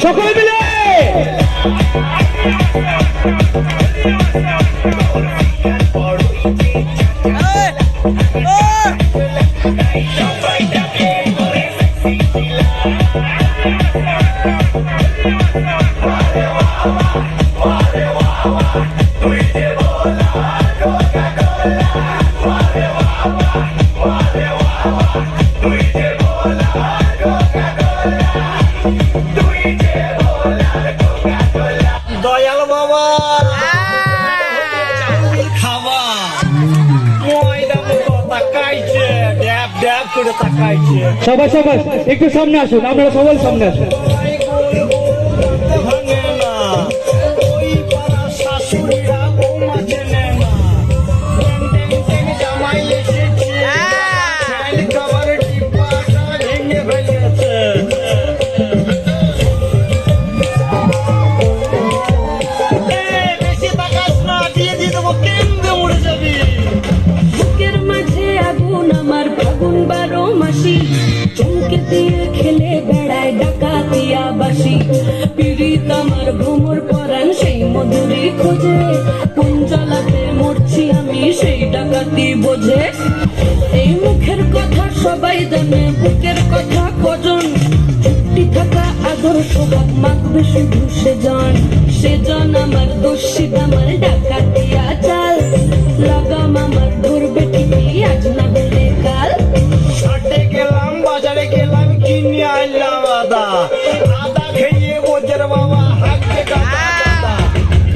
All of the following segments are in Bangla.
সকলে মিলে দয়াল বাবা খাওয়া ময়দা মতো তাকাইছে, ড্যাব ড্যাব করে তাকাইছে। সবাই সবাই একটু সামনে আসুন, আপনারা সবাই সামনে আসুন। ভাঙে না ওই পাড়া শাশুড়িরা বৌমা চেনে না, জামাই এসেছে খাবার ডিব্বাটা ভেঙে ফেলেছে। চমকে দিয়ে খেলে বেড়ায় ডাকাতিয়া বাসি, পীড়িত আমার ভ্রমর পরাণ সেই মধুরী খোঁজে, কোন জ্বালাতে মরছি আমি সেই ডাকাতি বোঝে। এই মুখের কথা সবাই জানে, বুকের কথা কজন, চুক্তি থাকা আদর্শ ভাব মাখবে শুধু সেজন আমার দোষী আমার ডাকাতিয়া চাল, লাগাম আমার ধরবে ঠিকই আজ না হলে কাল। হাটে গেলাম বাজারে গেলাম কিনে আনলাম আদা, আদা খেয়ে ওদের বাবা হাঁকতে কাদা।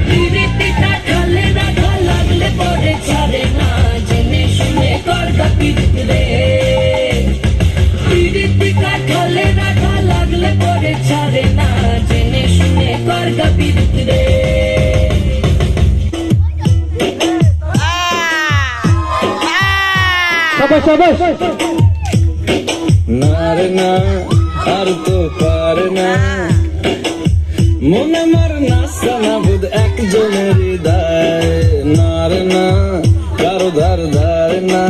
পিরিতিটা ঢালে রাখা লাগলে পরে ছাড়ে না, জেনে শুনে করগা পিরিত রে। পিরিতিটা ঢালে রাখা লাগলে পরে ছাড়ে না, জেনে শুনে করগা পিরিত রে। সবাই সবাই না রে না আর তো পারে না, মন আমার নাসানা বুধ একজনের হৃদয়, না রে না কারো ধার ধার না,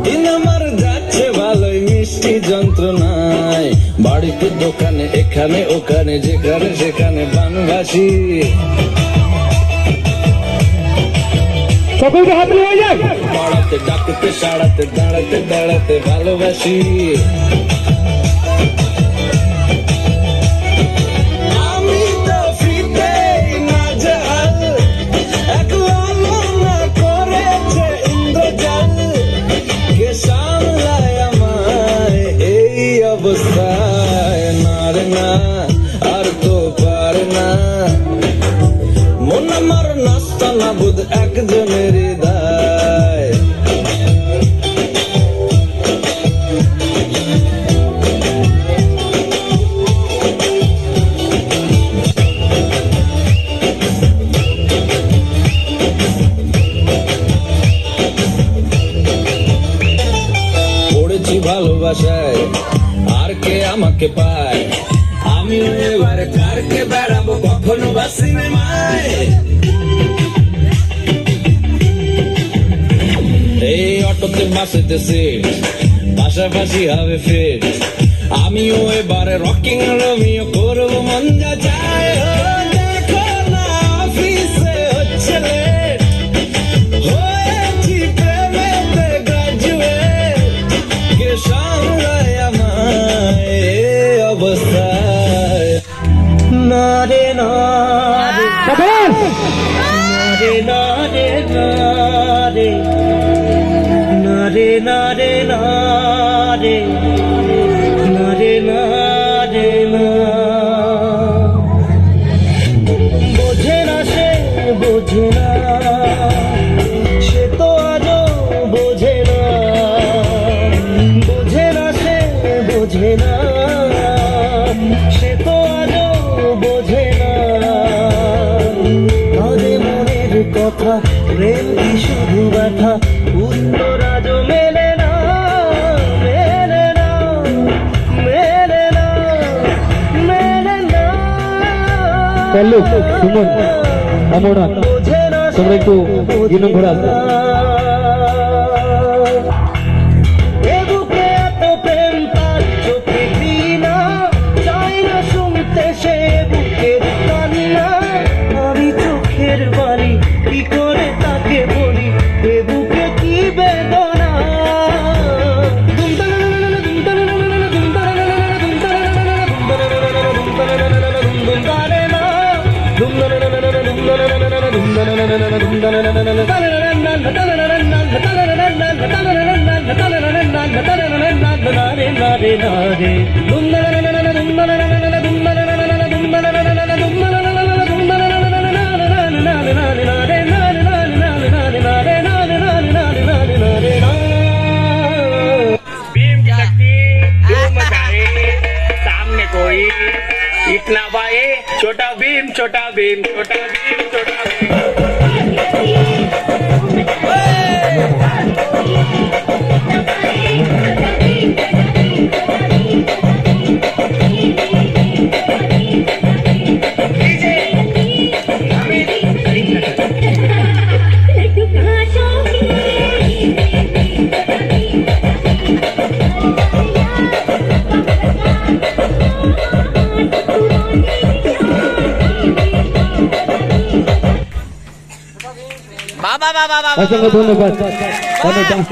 দিন আমার যাচ্ছে ভালোই মিষ্টি যন্ত্রণায়, বাড়িতে দোকানে এখানে ওখানে যেখানে সেখানে বানবাসী, সকলকে হাত হয়ে যাক। পড়াতে ডাকতে সাড়াতে দাঁড়াতে দাঁড়াতে ভালোবাসি, আমি তো ফিতেই না জাল, একলা মনা করেছে ইন্দ্রজাল, কে সামলায় আমায় এই অবস্থায়, না রে না আর তো পারে না, মন আমার নাস্তা না বুধ একজনের হৃদয়। পড়েছি ভালোবাসায় আর কে আমাকে পায়, আমিও এবারে কারকে বেড়াবো কখনো বা সিনেমায়, এই অটোতে বাসেতে সিট পাশাপাশি হবে ফিট, আমিও এবারে রকিং রোমিও করবো মন যা চায়। ও দেখো না অফিসে হচ্ছে লেট, হয়েছি প্রেমেতে গ্রাজুয়েট, কে সামলায় আমায় এই অবস্থায়, না রে না রে না রে না রে না রে না রে না রে না রে না রে না, বোঝে না সে বোঝে না, সে তো আজও বোঝে না, বোঝে না সে বোঝে না, সে তো আজও বোঝে না, আরে মনের কথা প্রেম কি শুধু ব্যথা, উত্তর আজও মেলে না, মেলে না, মেলে না, মেলে না। পল্লব সুমন অমরনাথ তোমরা একটু গিনম ঘোরা এ বুকে এত প্রেম তার চোখে ঘৃণা, চায় না শুনতে সে বুকের কান্না। আমি চোখের বাণী কি করে তাকে বলি, এ বুকে কি বেদনা। भीम की शक्ति धूम मचाए, सामने कोई इतना भाई, छोटा भीम छोटा भीम छोटा भीम छोटा भीम। অসংখ্য ধন্যবাদ অনেক ডান্স